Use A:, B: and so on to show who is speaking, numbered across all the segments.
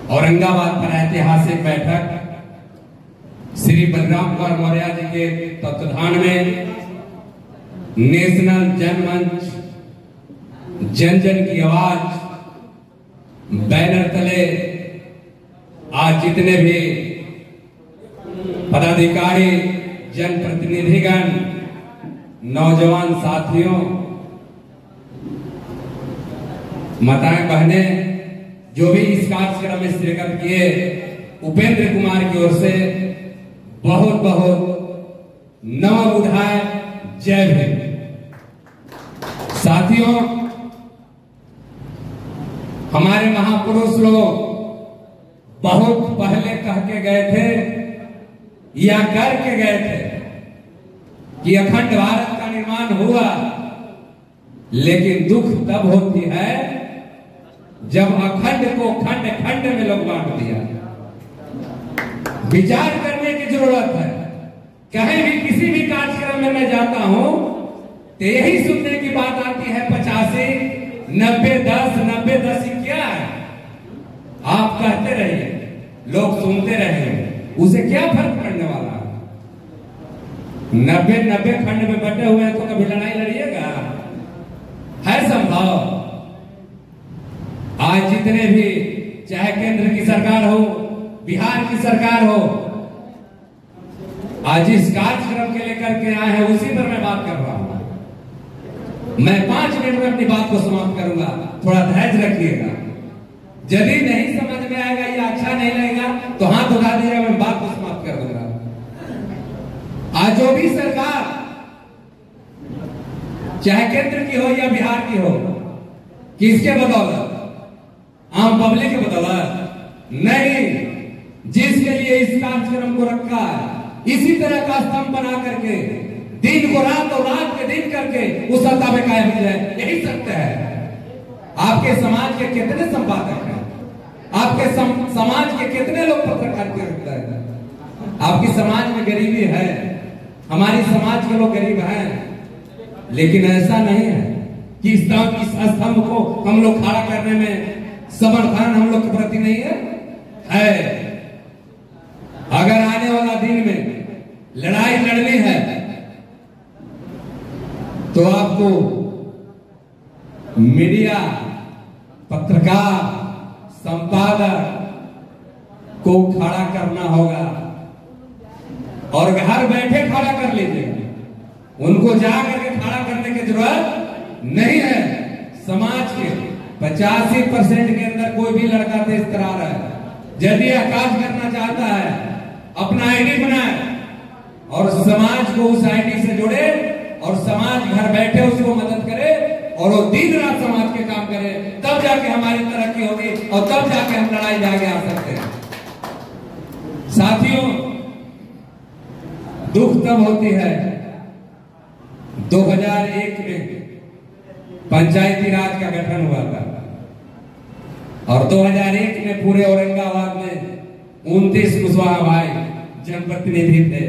A: औरंगाबाद पर ऐतिहासिक बैठक श्री बलराम कुमार मौर्य जी के तत्वाधान में नेशनल जनमंच जन जन की आवाज बैनर तले आज जितने भी पदाधिकारी, जनप्रतिनिधिगण, नौजवान साथियों, माताएं बहनें जो भी इस कार्यक्रम में शिरकत किए, उपेंद्र कुमार की ओर से बहुत बहुत नमः बुधाय, जय भीम। साथियों, हमारे महापुरुष लोग बहुत पहले कह के गए थे या करके गए थे कि अखंड भारत का निर्माण हुआ, लेकिन दुख तब होती है जब अखंड को खंड खंड में लोग बांट दिया। विचार करने की जरूरत है। कहीं भी किसी भी कार्यक्रम में मैं जाता हूं तो यही सुनने की बात आती है 85, 90, 10, 90, 10 क्या है? आप कहते रहिए, लोग सुनते रहिए, उसे क्या फर्क पड़ने वाला? 90 खंड में बटे हुए तो कभी लड़ाई लड़िएगा? है संभव? आज जितने भी, चाहे केंद्र की सरकार हो, बिहार की सरकार हो, आज इस कार्यक्रम के लेकर के आए हैं, उसी पर मैं बात कर रहा हूं। मैं 5 मिनट में अपनी बात को समाप्त करूंगा, थोड़ा धैर्य रखिएगा। यदि नहीं समझ में आएगा या अच्छा नहीं लगेगा तो हाथ उठा दीजिएगा, मैं बात को समाप्त कर दूंगा। आज जो भी सरकार, चाहे केंद्र की हो या बिहार की हो, किसके बदौलत? आम पब्लिक के बदौलत नहीं। जिसके लिए इस कार्यक्रम को रखा है, इसी तरह का स्तंभ बना करके दिन को रात और रात के दिन करके उस सत्ता में कायम हो जाए, यही सत्य है। आपके समाज के कितने संपादक हैं? आपके समाज के कितने लोग पत्रकार के रखते हैं? आपकी समाज में गरीबी है, हमारी समाज के लोग गरीब हैं, लेकिन ऐसा नहीं है कि इस स्तंभ को हम लोग खड़ा करने में समर्थन हम लोग के प्रति नहीं है। अगर आने वाला दिन में लड़ाई लड़नी है तो आपको मीडिया, पत्रकार, संपादक को खड़ा करना होगा, और घर बैठे खड़ा कर लीजिए, उनको जाकर के खड़ा करने की जरूरत नहीं है। समाज के 85% के अंदर कोई भी लड़का तेज तरार है, यदि आकाश करना चाहता है, अपना आईडी बनाए और समाज को उस आईडी से जोड़े, और समाज घर बैठे उसको मदद करे, और वो दिन रात समाज के काम करे, तब जाके हमारी तरक्की होगी और तब जाके हम लड़ाई में आगे आ सकते हैं। साथियों, दुख तब होती है 2001 में पंचायती राज का गठन हुआ था, और 2001 में पूरे औरंगाबाद में 29 कुशवाहा भाई जनप्रतिनिधि थे,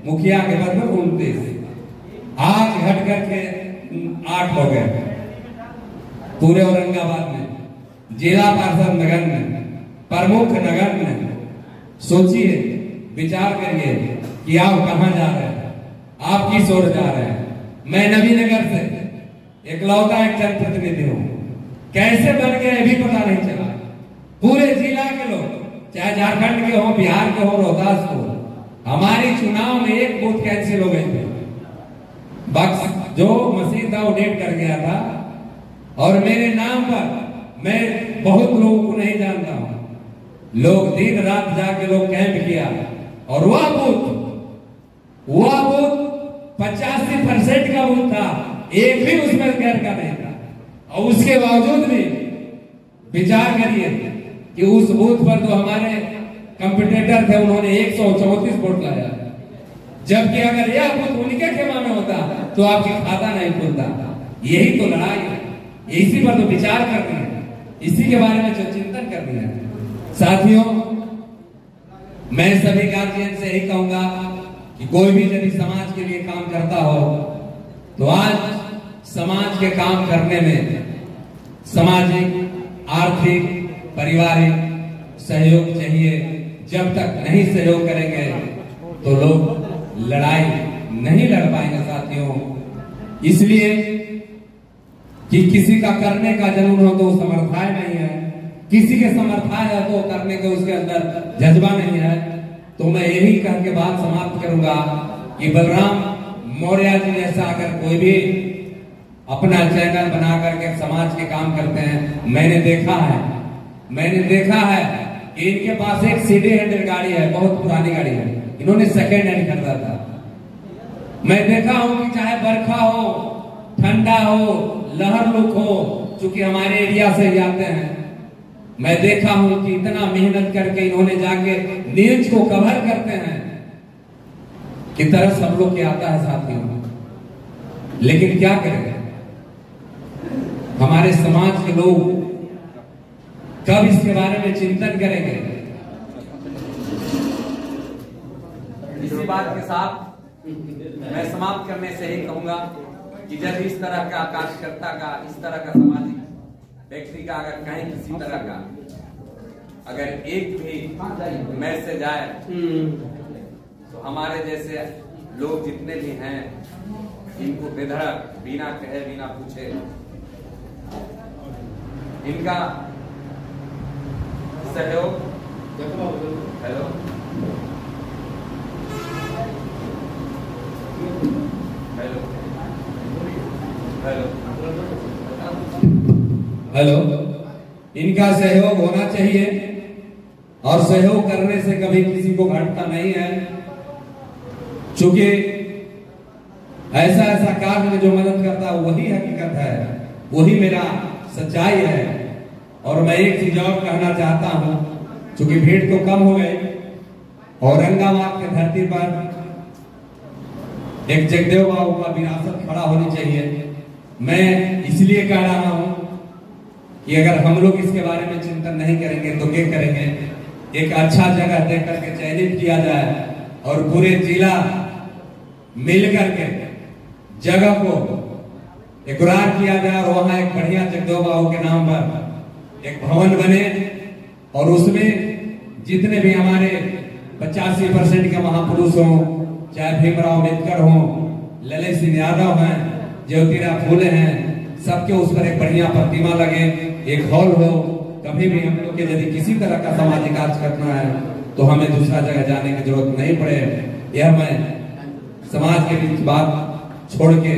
A: मुखिया के पद में 29, आज घट करके 8 हो गए पूरे औरंगाबाद में, जिला पार्षद नगर में, प्रमुख नगर में। सोचिए, विचार करिए कि आप कहां जा रहे हैं, आप किस ओर जा रहे हैं। मैं नवीनगर से इकलौता एक जनप्रतिनिधि हूं, कैसे बन गए भी पता नहीं चला। पूरे जिला के लोग, चाहे झारखंड के हो, बिहार के हो, रोहतास को, हमारी चुनाव में एक बूथ कैंसिल हो गए थे। बक्स जो मशीन था वो डेट कर गया था, और मेरे नाम पर मैं बहुत लोगों को नहीं जानता हूं, लोग दिन रात जाके लोग कैंप किया, और वह बूथ 85% का बूथ था, एक भी उसमें गैर का नहीं था। और उसके बावजूद भी विचार करिए कि उस बूथ पर तो हमारे कंपटीटर थे, उन्होंने 134 वोट लाया, जबकि अगर यह बूथ उनके खेमा में होता तो आपकी खाता नहीं खुलता। यही तो लड़ाई है, इसी पर तो विचार करनी है, इसी के बारे में जो चिंतन करनी है। साथियों, मैं सभी गार्जियन से यही कहूंगा कि कोई भी यदि समाज के लिए काम करता हो तो आज समाज के काम करने में सामाजिक, आर्थिक, पारिवारिक सहयोग चाहिए। जब तक नहीं सहयोग करेंगे तो लोग लड़ाई नहीं लड़ पाएंगे साथियों। इसलिए कि किसी का करने का जुनून हो तो समर्थाय नहीं है, किसी के समर्थाय है तो करने के उसके अंदर जज्बा नहीं है। तो मैं यही कह के बात समाप्त करूंगा कि बलराम मौर्य जी जैसा अगर कोई भी अपना चैनल बना करके समाज के काम करते हैं, मैंने देखा है कि इनके पास एक सीधे हैंडल गाड़ी है, बहुत पुरानी गाड़ी है, इन्होंने सेकेंड हैंड खरीदा था। मैं देखा हूं कि चाहे बरखा हो, ठंडा हो, लहर लुक हो, चूंकि हमारे एरिया से ही आते हैं, मैं देखा हूं कि इतना मेहनत करके इन्होंने जाके न्यूज को कवर करते हैं कि तरह सब लोग के आता है साथियों। लेकिन क्या करें, हमारे समाज के लोग कब इसके बारे में चिंतन करेंगे।
B: इसी बात के साथ मैं समाप्त करने से ही कहूंगा कि जब इस तरह का कार्यकर्ता का, इस तरह का सामाजिक व्यक्ति का अगर कहीं किसी तरह का अगर एक भी मैसेज आए तो हमारे जैसे लोग जितने भी हैं इनको बेधड़क बिना कहे बिना पूछे इनका सहयोग। हेलो हेलो हेलो
A: हेलो इनका सहयोग होना चाहिए और सहयोग करने से कभी किसी को घटता नहीं है। चूंकि ऐसा कार्य में जो मदद करता है वही हकीकत है, वही मेरा सच्चाई है। और मैं एक चीज और कहना चाहता हूं, चूंकि भीड़ तो कम हो गई, औरंगाबाद की धरती पर एक जगदेव बाबू का विरासत खड़ा होनी चाहिए। मैं इसलिए कह रहा हूं कि अगर हम लोग इसके बारे में चिंतन नहीं करेंगे तो क्या करेंगे। एक अच्छा जगह देख करके चयनित किया जाए और पूरे जिला मिलकर के जगह को एकरार किया जाए और वहां एक बढ़िया जगदेव बाबू के नाम पर एक भवन बने और उसमें जितने भी हमारे 85% के महापुरुष हों, चाहे भीमराव अम्बेडकर हों, ललित सिंह यादव हैं, ज्योतिराव फूले हैं, सबके उस पर एक बढ़िया प्रतिमा लगे, एक हॉल हो। कभी भी हम लोग के यदि किसी तरह का सामाजिक कार्य करना है तो हमें दूसरा जगह जाने की जरूरत नहीं पड़े। यह मैं समाज के बीच बात छोड़ के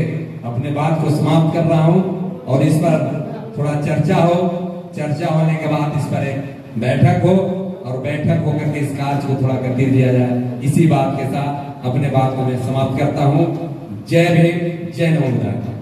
A: अपने बात को समाप्त कर रहा हूं और इस पर थोड़ा चर्चा होने के बाद इस पर एक बैठक हो और बैठक होकर के इस कार्य को थोड़ा गति दिया जाए। इसी बात के साथ अपने बात को मैं समाप्त करता हूं। जय भीम, जय नमो बुद्धाय।